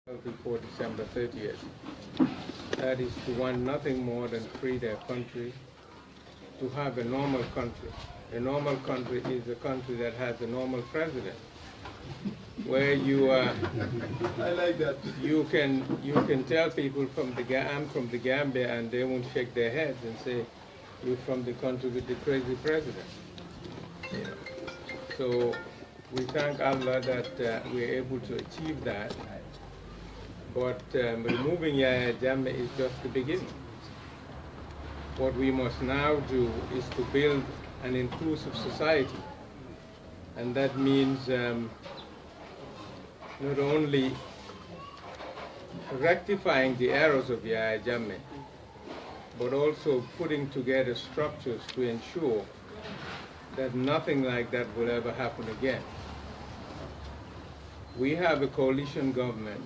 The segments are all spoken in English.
before December 30th. That is to want nothing more than free their country, to have a normal country. A normal country is a country that has a normal president, where you I like that. You can tell people I'm from the Gambia, and they won't shake their heads and say you're from the country with the crazy president. You know. So we thank Allah that we're able to achieve that. But removing Yahya Jammeh is just the beginning. What we must now do is to build an inclusive society. And that means not only rectifying the errors of Yahya Jammeh, but also putting together structures to ensure that nothing like that will ever happen again. We have a coalition government,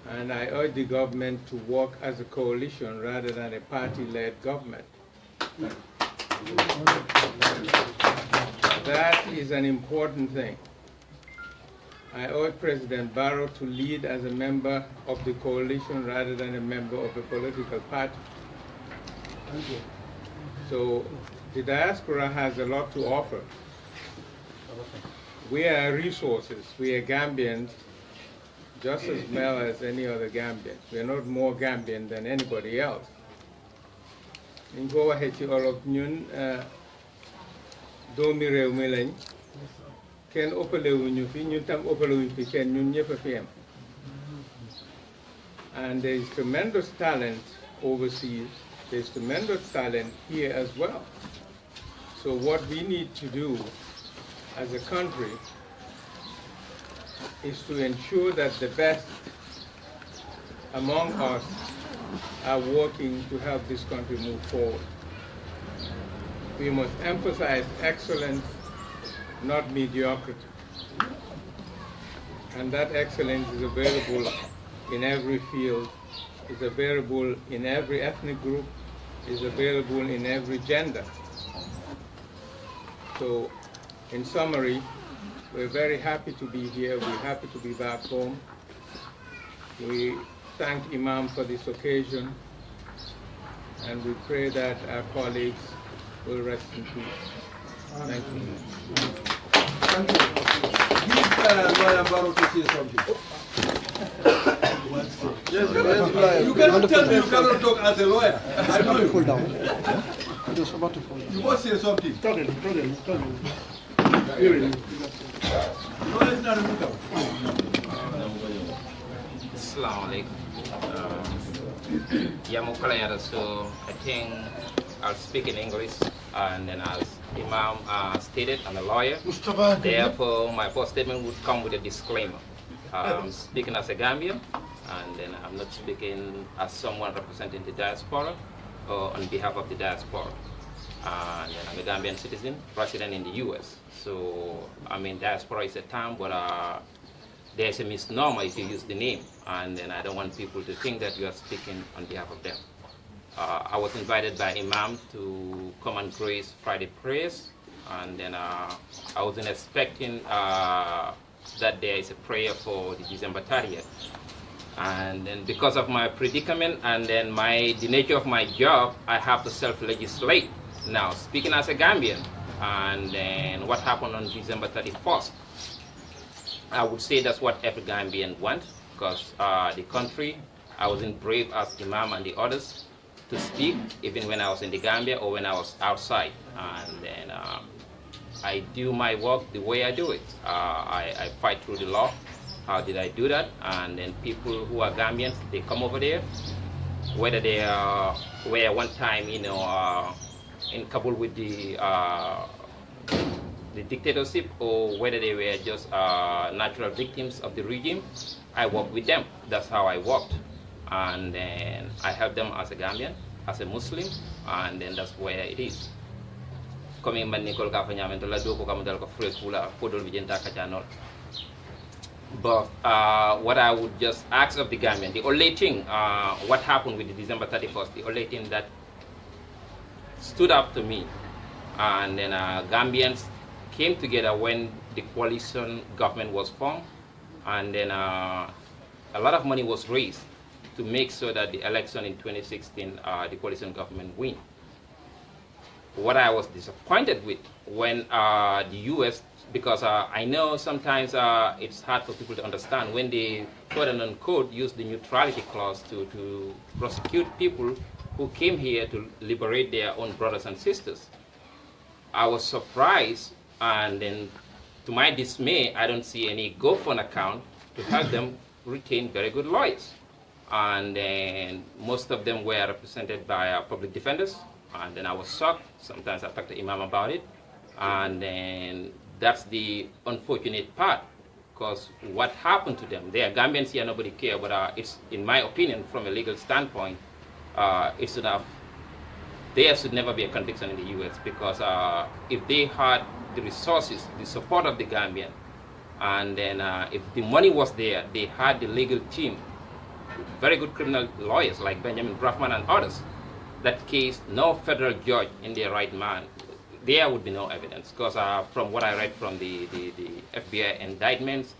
and I urge the government to work as a coalition rather than a party-led government. That is an important thing. I urge President Barrow to lead as a member of the coalition rather than a member of a political party. So the diaspora has a lot to offer. We are resources. We are Gambians just as well as any other Gambian. We are not more Gambian than anybody else. In go ahead ci olof ñun doomi réew mi lañ kenn ëppale wuñu fi ñun tam ëppale wuñu fi kenn ñun ñëpp a fi am. And there is tremendous talent overseas. There's tremendous talent here as well. So what we need to do as a country is to ensure that the best among us are working to help this country move forward. We must emphasize excellence, not mediocrity. And that excellence is available in every field, is available in every ethnic group, is available in every gender. So, in summary, we're very happy to be here. We're happy to be back home. We thank Imam for this occasion, and we pray that our colleagues will rest in peace. Thank you. Thank you. Give Lawyer Barrow to say something. Yes, you cannot tell me you cannot talk as a lawyer. I know you. Fall down. It was about to fall down. You must say something. Tell him. Assalamu alaikum. So I think I'll speak in English, and then as Imam stated, I'm a lawyer. Therefore, my first statement would come with a disclaimer. I'm speaking as a Gambian, and then I'm not speaking as someone representing the diaspora or on behalf of the diaspora. And I'm a Gambian citizen, resident in the U.S. So, I mean, diaspora is a term, but there's a misnomer if you use the name. And then I don't want people to think that you are speaking on behalf of them. I was invited by Imam to come and grace Friday prayers. And then I wasn't expecting that there is a prayer for the December 30th. And then because of my predicament and then the nature of my job, I have to self-legislate. Now, speaking as a Gambian, and then what happened on December 31st, I would say that's what every Gambian wants, because the country, I wasn't brave as Imam and the others to speak, even when I was in the Gambia or when I was outside. And then I do my work the way I do it. I fight through the law. How did I do that? And then people who are Gambians, they come over there, whether they were one time, in Kabul with the dictatorship, or whether they were just natural victims of the regime, I work with them. That's how I worked. And then I help them as a Gambian, as a Muslim, and then that's where it is. But what I would just ask of the Gambian, the only thing, what happened with the December 31st, the only thing that stood up to me, and then Gambians came together when the coalition government was formed, and then a lot of money was raised to make sure that the election in 2016, the coalition government win. What I was disappointed with when the U.S., because I know sometimes it's hard for people to understand, when they, quote unquote, use the neutrality clause to prosecute people who came here to liberate their own brothers and sisters. I was surprised, and then to my dismay, I don't see any GoFund account to help them retain very good lawyers. And then most of them were represented by public defenders. And then I was shocked. Sometimes I talked to Imam about it. And then that's the unfortunate part, because what happened to them? They are Gambians here, nobody cares, but it's, in my opinion, from a legal standpoint, it should have, there should never be a conviction in the U.S. because if they had the resources, the support of the Gambian, and then if the money was there, they had the legal team, very good criminal lawyers like Benjamin Brafman and others, that case, no federal judge in their right mind, there would be no evidence. Because from what I read from the FBI indictments,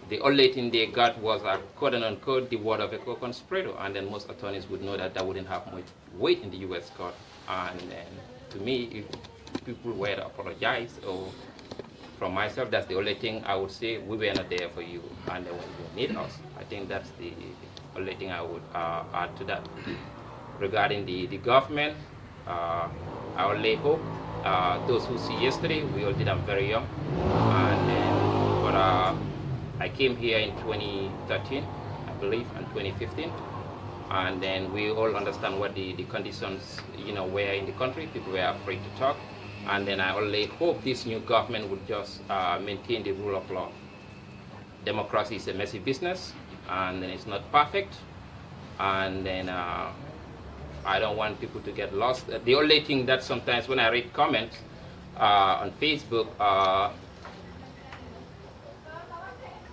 the only thing they got was a quote unquote the word of a co-conspirator, and then most attorneys would know that that wouldn't have much weight in the U.S. court. And then, to me, if people were to apologize, or from myself, that's the only thing I would say. We were not there for you, and when you need us, I think that's the only thing I would add to that. Regarding the government, I only hope those who see yesterday, we all did, I'm very young, and then, but I came here in 2013, I believe, and 2015, and then we all understand what the conditions, were in the country. People were afraid to talk, and then I only hope this new government would just maintain the rule of law. Democracy is a messy business, and then it's not perfect, and then I don't want people to get lost. The only thing that sometimes when I read comments on Facebook,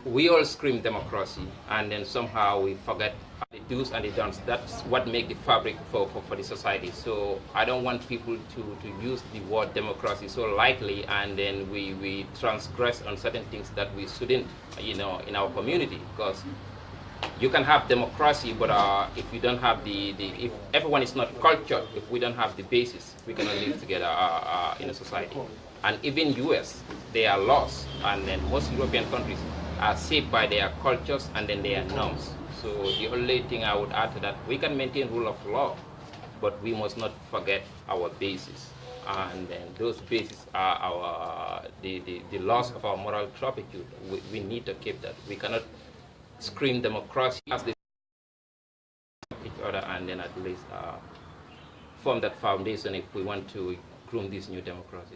we all scream democracy, and then somehow we forget the do's and the don'ts. That's what makes the fabric for the society. So I don't want people to use the word democracy so lightly, and then we transgress on certain things that we shouldn't, in our community. Because you can have democracy, but if you don't have if everyone is not cultured, if we don't have the basis, we cannot live together in a society. And even US, they are laws, and then most European countries are shaped by their cultures and then their norms. So the only thing I would add to that, we can maintain rule of law, but we must not forget our basis. And then those bases are the loss of our moral turpitude. We need to keep that. We cannot scream democracy as they each other, and then at least form that foundation if we want to groom this new democracy.